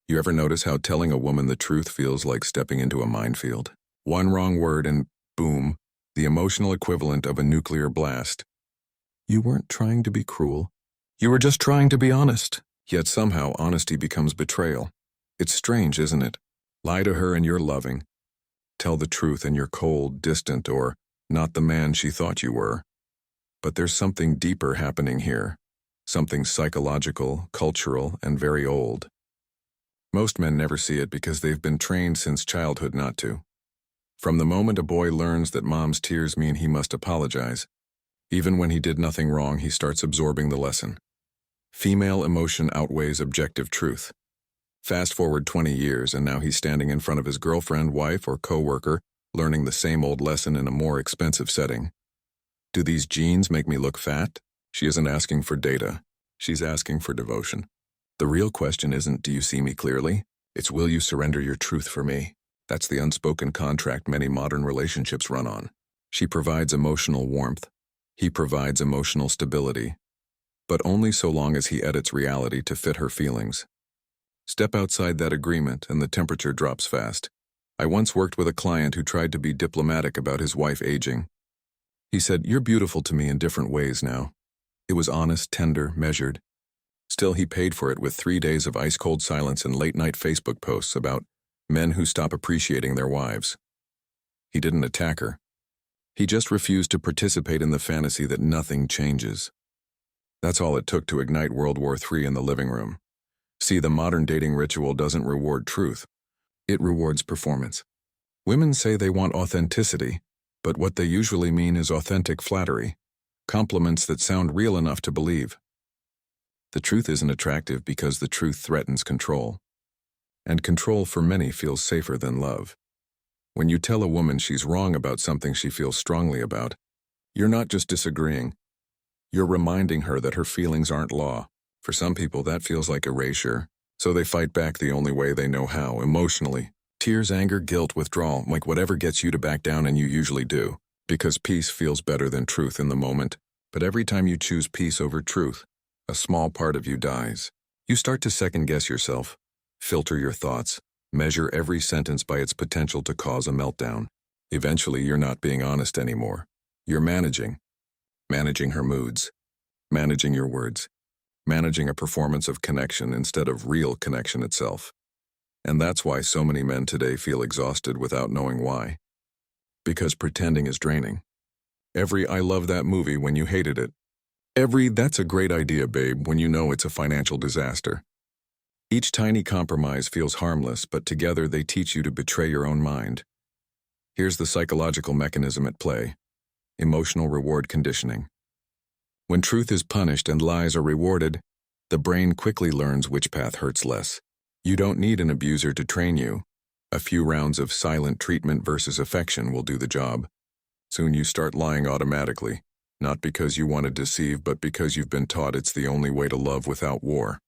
You ever notice how telling a woman the truth feels like stepping into a minefield? One wrong word and boom, the emotional equivalent of a nuclear blast. You weren't trying to be cruel. You were just trying to be honest. Yet somehow honesty becomes betrayal. It's strange, isn't it? Lie to her and you're loving. Tell the truth and you're cold, distant, or not the man she thought you were. But there's something deeper happening here. Something psychological, cultural, and very old. Most men never see it because they've been trained since childhood not to. From the moment a boy learns that mom's tears mean he must apologize, even when he did nothing wrong, he starts absorbing the lesson. Female emotion outweighs objective truth. Fast forward 20 years and now he's standing in front of his girlfriend, wife, or co-worker, learning the same old lesson in a more expensive setting. Do these genes make me look fat? She isn't asking for data. She's asking for devotion. The real question isn't, do you see me clearly? It's, will you surrender your truth for me? That's the unspoken contract many modern relationships run on. She provides emotional warmth. He provides emotional stability. But only so long as he edits reality to fit her feelings. Step outside that agreement and the temperature drops fast. I once worked with a client who tried to be diplomatic about his wife aging. He said, "You're beautiful to me in different ways now." It was honest, tender, measured. Still, he paid for it with 3 days of ice-cold silence and late-night Facebook posts about men who stop appreciating their wives. He didn't attack her. He just refused to participate in the fantasy that nothing changes. That's all it took to ignite World War III in the living room. See, the modern dating ritual doesn't reward truth. It rewards performance. Women say they want authenticity, but what they usually mean is authentic flattery, compliments that sound real enough to believe. The truth isn't attractive because the truth threatens control. And control for many feels safer than love. When you tell a woman she's wrong about something she feels strongly about, you're not just disagreeing. You're reminding her that her feelings aren't law. For some people, that feels like erasure, so they fight back the only way they know how, emotionally. Tears, anger, guilt, withdrawal, like whatever gets you to back down, and you usually do, because peace feels better than truth in the moment. But every time you choose peace over truth, a small part of you dies. You start to second-guess yourself, filter your thoughts, measure every sentence by its potential to cause a meltdown. Eventually, you're not being honest anymore. You're managing her moods, managing your words, managing a performance of connection instead of real connection itself. And that's why so many men today feel exhausted without knowing why. Because pretending is draining. Every "I love that movie" when you hated it. Every "that's a great idea, babe" when you know it's a financial disaster. Each tiny compromise feels harmless, but together they teach you to betray your own mind. Here's the psychological mechanism at play: emotional reward conditioning. When truth is punished and lies are rewarded, the brain quickly learns which path hurts less. You don't need an abuser to train you. A few rounds of silent treatment versus affection will do the job. Soon you start lying automatically, not because you want to deceive, but because you've been taught it's the only way to love without war.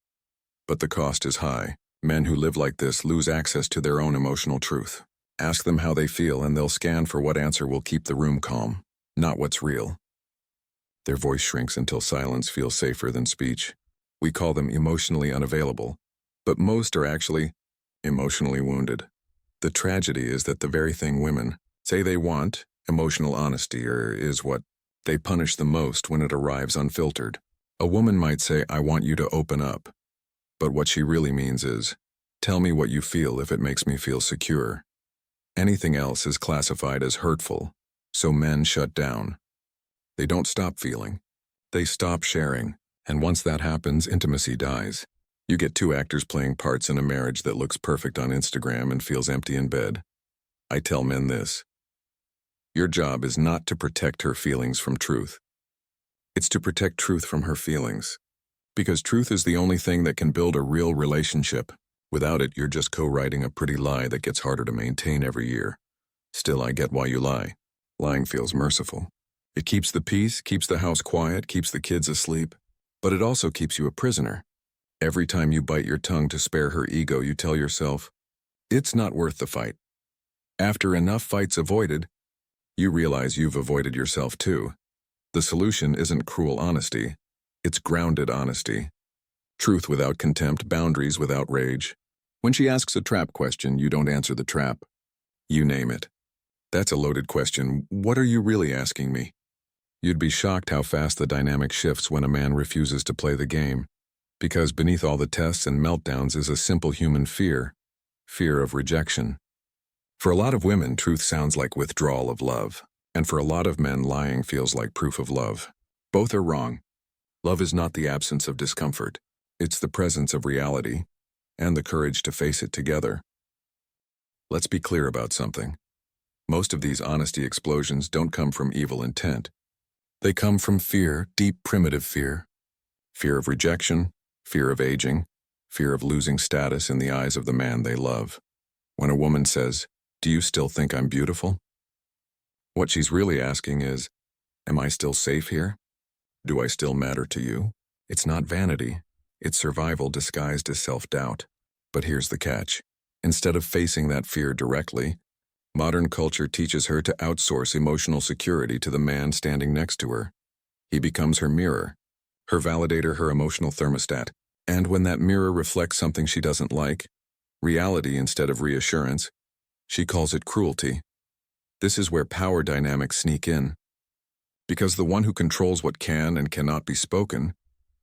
But the cost is high. Men who live like this lose access to their own emotional truth. Ask them how they feel and they'll scan for what answer will keep the room calm, not what's real. Their voice shrinks until silence feels safer than speech. We call them emotionally unavailable, but most are actually emotionally wounded. The tragedy is that the very thing women say they want, emotional honesty, is what they punish the most when it arrives unfiltered. A woman might say, "I want you to open up," but what she really means is, "Tell me what you feel if it makes me feel secure." Anything else is classified as hurtful, so men shut down. They don't stop feeling. They stop sharing, and once that happens, intimacy dies. You get two actors playing parts in a marriage that looks perfect on Instagram and feels empty in bed. I tell men this: your job is not to protect her feelings from truth. It's to protect truth from her feelings. Because truth is the only thing that can build a real relationship. Without it, you're just co-writing a pretty lie that gets harder to maintain every year. Still, I get why you lie. Lying feels merciful. It keeps the peace, keeps the house quiet, keeps the kids asleep. But it also keeps you a prisoner. Every time you bite your tongue to spare her ego, you tell yourself, it's not worth the fight. After enough fights avoided, you realize you've avoided yourself too. The solution isn't cruel honesty. It's grounded honesty. Truth without contempt, boundaries without rage. When she asks a trap question, you don't answer the trap. You name it. That's a loaded question. What are you really asking me? You'd be shocked how fast the dynamic shifts when a man refuses to play the game. Because beneath all the tests and meltdowns is a simple human fear of rejection. For a lot of women, truth sounds like withdrawal of love. And for a lot of men, lying feels like proof of love. Both are wrong. Love is not the absence of discomfort. It's the presence of reality and the courage to face it together. Let's be clear about something. Most of these honesty explosions don't come from evil intent. They come from fear, deep primitive fear. Fear of rejection, fear of aging, fear of losing status in the eyes of the man they love. When a woman says, "Do you still think I'm beautiful?" what she's really asking is, "Am I still safe here? Do I still matter to you?" It's not vanity. It's survival disguised as self-doubt. But here's the catch. Instead of facing that fear directly, modern culture teaches her to outsource emotional security to the man standing next to her. He becomes her mirror, her validator, her emotional thermostat. And when that mirror reflects something she doesn't like, reality instead of reassurance, she calls it cruelty. This is where power dynamics sneak in. Because the one who controls what can and cannot be spoken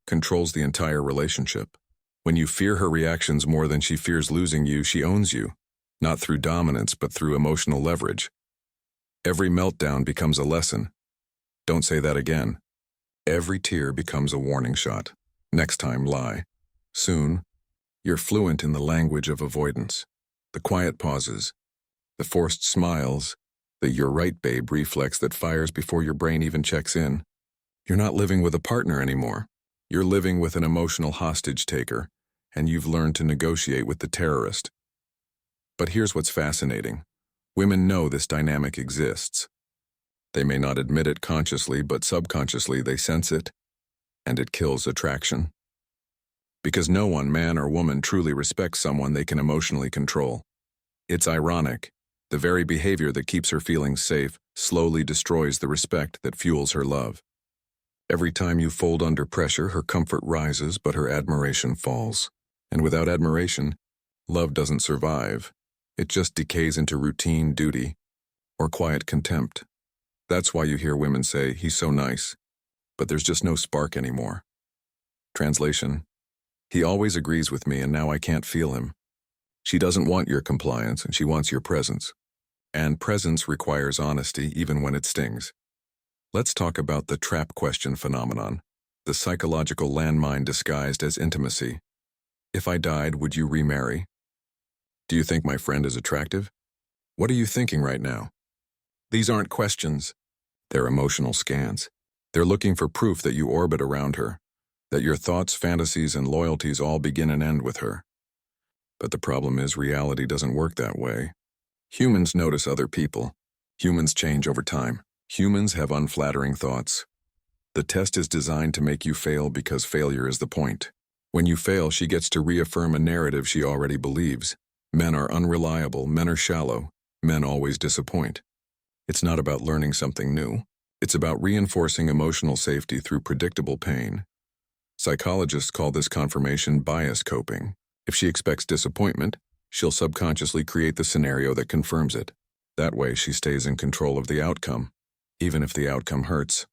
controls the entire relationship. When you fear her reactions more than she fears losing you, she owns you, not through dominance but through emotional leverage. Every meltdown becomes a lesson. Don't say that again. Every tear becomes a warning shot. Next time, lie. Soon, you're fluent in the language of avoidance. The quiet pauses, the forced smiles, the "you're right, babe" reflex that fires before your brain even checks in. You're not living with a partner anymore. You're living with an emotional hostage taker, and you've learned to negotiate with the terrorist. But here's what's fascinating. Women know this dynamic exists. They may not admit it consciously, but subconsciously they sense it, and it kills attraction. Because no one, man or woman, truly respects someone they can emotionally control. It's ironic. The very behavior that keeps her feeling safe slowly destroys the respect that fuels her love. Every time you fold under pressure, her comfort rises, but her admiration falls. And without admiration, love doesn't survive. It just decays into routine, duty, or quiet contempt. That's why you hear women say, "He's so nice," but there's just no spark anymore. Translation: he always agrees with me and now I can't feel him. She doesn't want your compliance and she wants your presence. And presence requires honesty even when it stings. Let's talk about the trap question phenomenon, the psychological landmine disguised as intimacy. If I died, would you remarry? Do you think my friend is attractive? What are you thinking right now? These aren't questions. They're emotional scans. They're looking for proof that you orbit around her, that your thoughts, fantasies, and loyalties all begin and end with her. But the problem is reality doesn't work that way. Humans notice other people. Humans change over time. Humans have unflattering thoughts. The test is designed to make you fail because failure is the point. When you fail, she gets to reaffirm a narrative she already believes. Men are unreliable, men are shallow, men always disappoint. It's not about learning something new. It's about reinforcing emotional safety through predictable pain. Psychologists call this confirmation bias coping. If she expects disappointment, she'll subconsciously create the scenario that confirms it. That way, she stays in control of the outcome, even if the outcome hurts.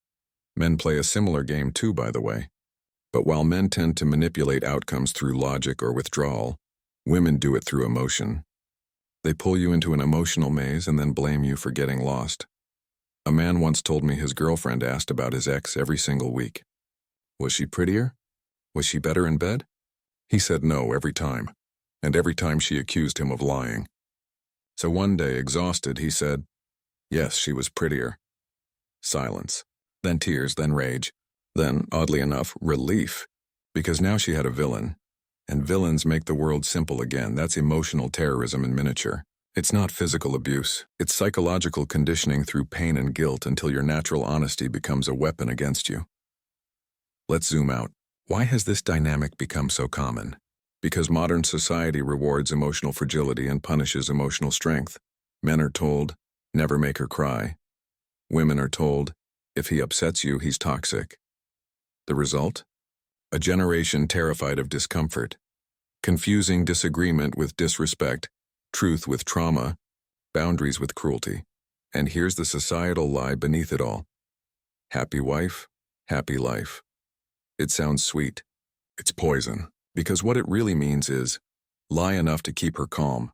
Men play a similar game too, by the way. But while men tend to manipulate outcomes through logic or withdrawal, women do it through emotion. They pull you into an emotional maze and then blame you for getting lost. A man once told me his girlfriend asked about his ex every single week. Was she prettier? Was she better in bed? He said no every time, and every time she accused him of lying. So one day, exhausted, he said, "Yes, she was prettier." Silence. Then tears, then rage. Then, oddly enough, relief. Because now she had a villain. And villains make the world simple again. That's emotional terrorism in miniature. It's not physical abuse. It's psychological conditioning through pain and guilt until your natural honesty becomes a weapon against you. Let's zoom out. Why has this dynamic become so common? Because modern society rewards emotional fragility and punishes emotional strength. Men are told, "Never make her cry." Women are told, "If he upsets you, he's toxic." The result? A generation terrified of discomfort, confusing disagreement with disrespect, truth with trauma, boundaries with cruelty. And here's the societal lie beneath it all. Happy wife, happy life. It sounds sweet. It's poison, because what it really means is lie enough to keep her calm.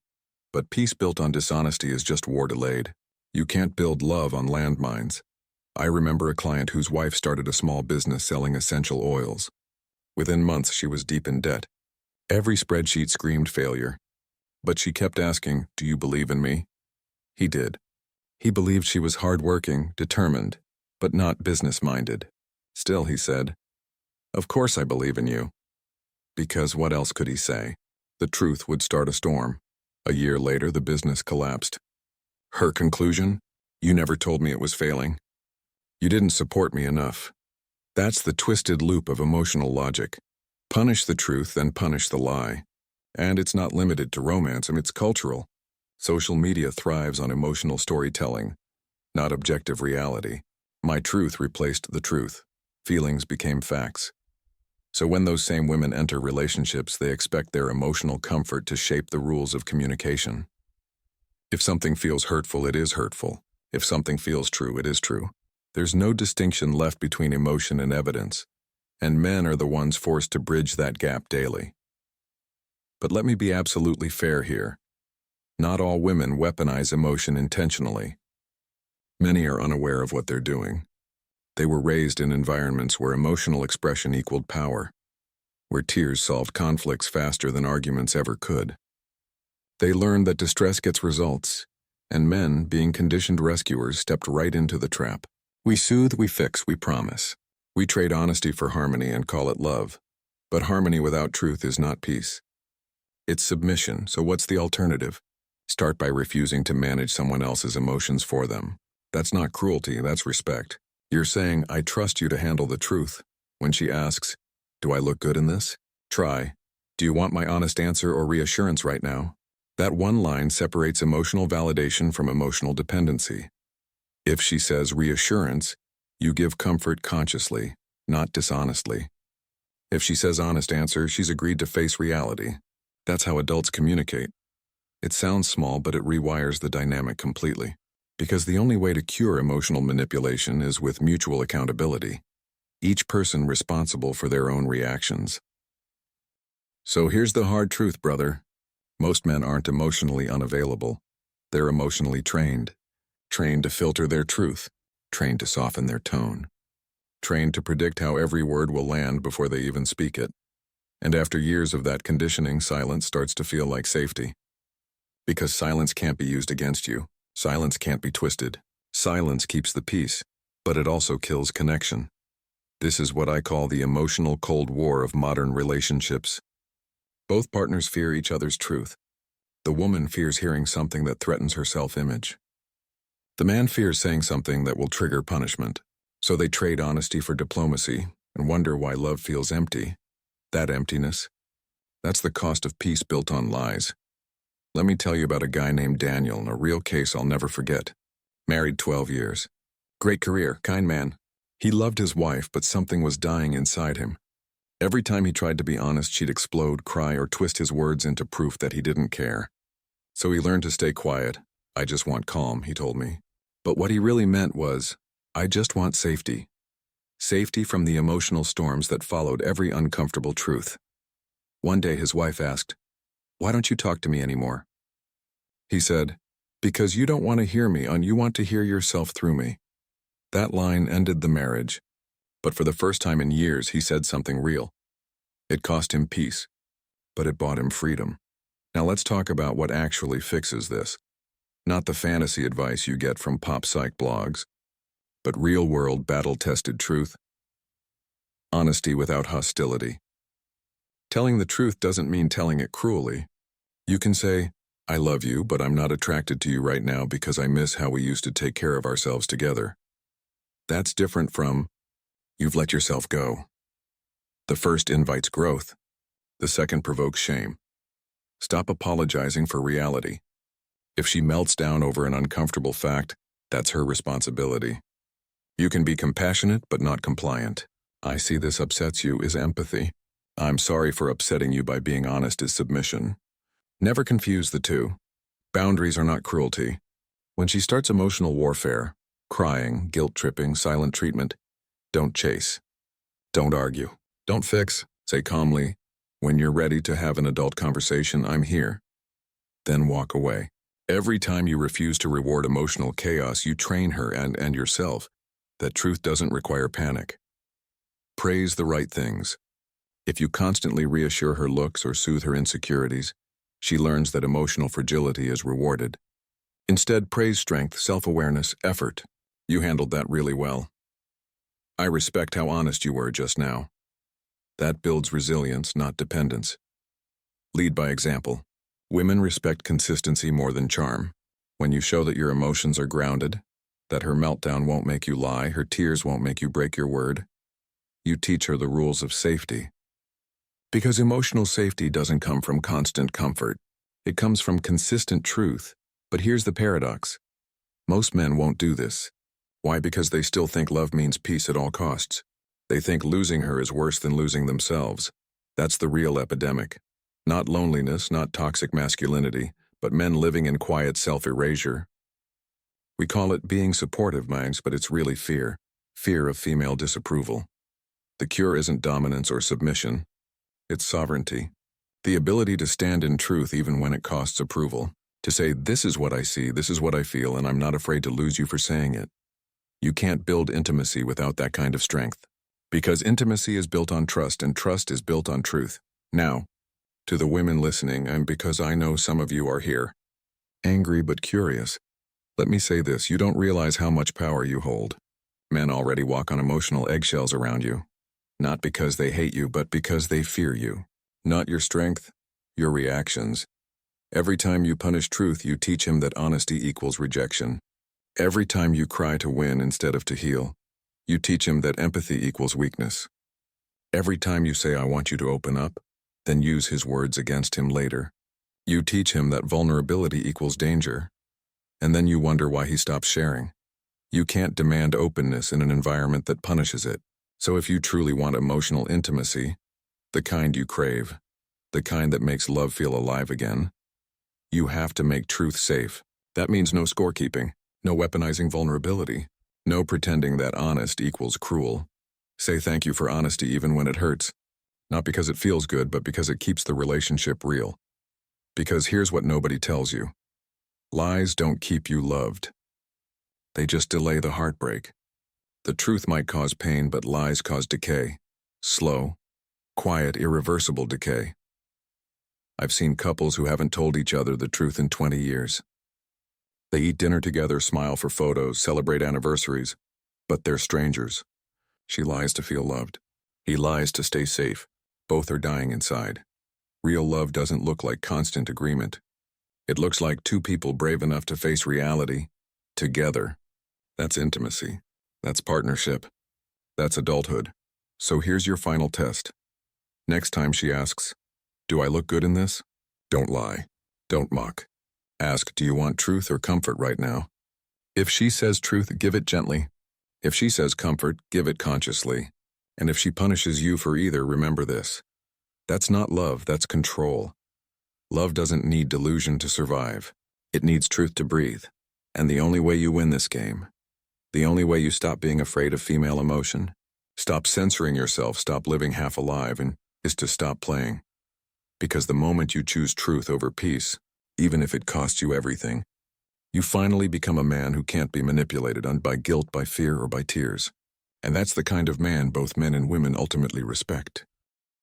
But peace built on dishonesty is just war delayed. You can't build love on landmines. I remember a client whose wife started a small business selling essential oils. Within months, she was deep in debt. Every spreadsheet screamed failure. But she kept asking, "Do you believe in me?" He did. He believed she was hardworking, determined, but not business-minded. Still, he said, "Of course I believe in you." Because what else could he say? The truth would start a storm. A year later, the business collapsed. Her conclusion? You never told me it was failing. You didn't support me enough. That's the twisted loop of emotional logic. Punish the truth, then punish the lie. And it's not limited to romance, it's cultural. Social media thrives on emotional storytelling, not objective reality. My truth replaced the truth. Feelings became facts. So when those same women enter relationships, they expect their emotional comfort to shape the rules of communication. If something feels hurtful, it is hurtful. If something feels true, it is true. There's no distinction left between emotion and evidence, and men are the ones forced to bridge that gap daily. But let me be absolutely fair here. Not all women weaponize emotion intentionally. Many are unaware of what they're doing. They were raised in environments where emotional expression equaled power, where tears solved conflicts faster than arguments ever could. They learned that distress gets results, and men, being conditioned rescuers, stepped right into the trap. We soothe, we fix, we promise. We trade honesty for harmony and call it love. But harmony without truth is not peace. It's submission, so what's the alternative? Start by refusing to manage someone else's emotions for them. That's not cruelty, that's respect. You're saying, "I trust you to handle the truth." When she asks, "Do I look good in this?" Try, "Do you want my honest answer or reassurance right now?" That one line separates emotional validation from emotional dependency. If she says reassurance, you give comfort consciously, not dishonestly. If she says honest answer, she's agreed to face reality. That's how adults communicate. It sounds small, but it rewires the dynamic completely. Because the only way to cure emotional manipulation is with mutual accountability. Each person responsible for their own reactions. So here's the hard truth, brother. Most men aren't emotionally unavailable. They're emotionally trained. Trained to filter their truth. Trained to soften their tone. Trained to predict how every word will land before they even speak it. And after years of that conditioning, silence starts to feel like safety. Because silence can't be used against you. Silence can't be twisted. Silence keeps the peace, but it also kills connection. This is what I call the emotional Cold War of modern relationships. Both partners fear each other's truth. The woman fears hearing something that threatens her self-image. The man fears saying something that will trigger punishment. So they trade honesty for diplomacy and wonder why love feels empty. That emptiness, that's the cost of peace built on lies. Let me tell you about a guy named Daniel, a real case I'll never forget. Married 12 years. Great career, kind man. He loved his wife, but something was dying inside him. Every time he tried to be honest, she'd explode, cry, or twist his words into proof that he didn't care. So he learned to stay quiet. "I just want calm," he told me. But what he really meant was, "I just want safety." Safety from the emotional storms that followed every uncomfortable truth. One day his wife asked, "Why don't you talk to me anymore?" He said, "Because you don't want to hear me, and you want to hear yourself through me." That line ended the marriage. But for the first time in years, he said something real. It cost him peace, but it bought him freedom. Now let's talk about what actually fixes this. Not the fantasy advice you get from pop psych blogs, but real-world, battle-tested truth. Honesty without hostility. Telling the truth doesn't mean telling it cruelly. You can say, "I love you, but I'm not attracted to you right now because I miss how we used to take care of ourselves together." That's different from, "You've let yourself go." The first invites growth. The second provokes shame. Stop apologizing for reality. If she melts down over an uncomfortable fact, that's her responsibility. You can be compassionate but not compliant. "I see this upsets you" is empathy. I'm sorry for upsetting you by being honest is submission. Never confuse the two. Boundaries are not cruelty. When she starts emotional warfare, crying, guilt-tripping, silent treatment, don't chase. Don't argue. Don't fix. Say calmly, when you're ready to have an adult conversation, I'm here. Then walk away. Every time you refuse to reward emotional chaos, you train her and yourself that truth doesn't require panic. Praise the right things. If you constantly reassure her looks or soothe her insecurities, she learns that emotional fragility is rewarded. Instead, praise strength, self-awareness, effort. You handled that really well. I respect how honest you were just now. That builds resilience, not dependence. Lead by example. Women respect consistency more than charm. When you show that your emotions are grounded, that her meltdown won't make you lie, her tears won't make you break your word, you teach her the rules of safety. Because emotional safety doesn't come from constant comfort. It comes from consistent truth. But here's the paradox. Most men won't do this. Why? Because they still think love means peace at all costs. They think losing her is worse than losing themselves. That's the real epidemic. Not loneliness, not toxic masculinity, but men living in quiet self-erasure. We call it being supportive, Mags, but it's really fear. Fear of female disapproval. The cure isn't dominance or submission. It's sovereignty. The ability to stand in truth even when it costs approval. To say, this is what I see, this is what I feel, and I'm not afraid to lose you for saying it. You can't build intimacy without that kind of strength. Because intimacy is built on trust, and trust is built on truth. Now, to the women listening, and because I know some of you are here, angry but curious, let me say this, you don't realize how much power you hold. Men already walk on emotional eggshells around you. Not because they hate you, but because they fear you. Not your strength, your reactions. Every time you punish truth, you teach him that honesty equals rejection. Every time you cry to win instead of to heal, you teach him that empathy equals weakness. Every time you say, I want you to open up, then use his words against him later, you teach him that vulnerability equals danger. And then you wonder why he stops sharing. You can't demand openness in an environment that punishes it. So if you truly want emotional intimacy, the kind you crave, the kind that makes love feel alive again, you have to make truth safe. That means no scorekeeping, no weaponizing vulnerability, no pretending that honest equals cruel. Say thank you for honesty even when it hurts. Not because it feels good, but because it keeps the relationship real. Because here's what nobody tells you. Lies don't keep you loved. They just delay the heartbreak. The truth might cause pain, but lies cause decay. Slow, quiet, irreversible decay. I've seen couples who haven't told each other the truth in 20 years. They eat dinner together, smile for photos, celebrate anniversaries, but they're strangers. She lies to feel loved. He lies to stay safe. Both are dying inside. Real love doesn't look like constant agreement. It looks like two people brave enough to face reality together. That's intimacy. That's partnership. That's adulthood. So here's your final test. Next time she asks, do I look good in this? Don't lie. Don't mock. Ask, do you want truth or comfort right now? If she says truth, give it gently. If she says comfort, give it consciously. And if she punishes you for either, remember this. That's not love, that's control. Love doesn't need delusion to survive. It needs truth to breathe. And the only way you win this game, the only way you stop being afraid of female emotion, stop censoring yourself, stop living half alive, and is to stop playing. Because the moment you choose truth over peace, even if it costs you everything, you finally become a man who can't be manipulated by guilt, by fear, or by tears. And that's the kind of man both men and women ultimately respect.